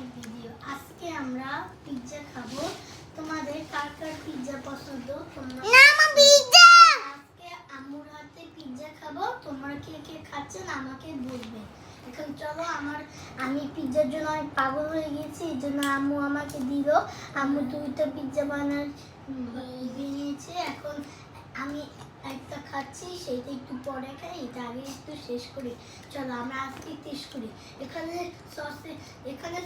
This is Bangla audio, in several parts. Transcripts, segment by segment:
My video. আজকে আমরা পিৎজা খাবো। তোমাদের কার কার পিৎজা পছন্দ? তোমরা না মা পিৎজা। আজকে আম্মুর হাতে পিৎজা খাবো। তোমরা কে কে খাচ্ছেন আমাকে বলবে। এখন চলো আমি পিৎজার জন্য অনেক পাগল হয়ে গেছি। এই জন্য আম্মু আমাকে দিল। আম্মু দুইটা পিৎজা বানিয়েছে। এখন আমি একটা খাচ্ছি, সেইটা একটু পরে খাই, এটা আগে একটু শেষ করি। চলো আমরা আজকে টেস্ট করি। এখানে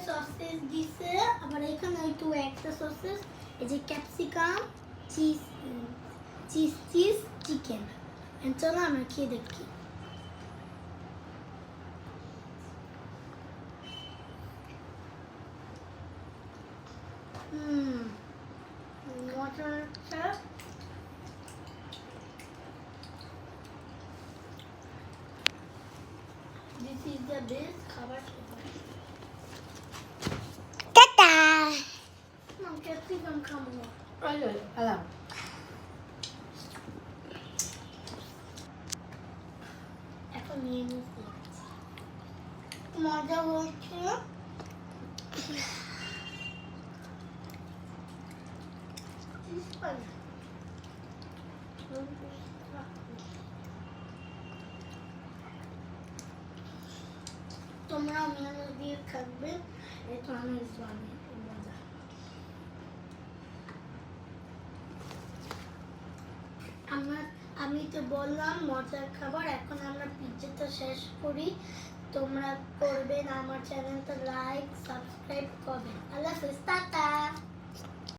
সসেস দিছে, আবার এখানে একটু একটা সসেস, এই যে ক্যাপসিকাম, চিজ চিকেন। চলো আমরা খেয়ে দেখি। মজা। This is the best খাবার খেতে। টাটা। ক্যাপসিকাম খাবো না। খেলাম। এখন নিয়ে নিচ্ছি। মজা হচ্ছে। তোমরা মেয়নিজ দিয়ে খাবে, এটা অনেক মজা। আমি তো বললাম মজার খাবার। এখন আমরা পিৎজাটা শেষ করি। তোমরা করবেন, আমার চ্যানেলটা লাইক সাবস্ক্রাইব করবেন। আল্লাহ হাফেজ, টাটা।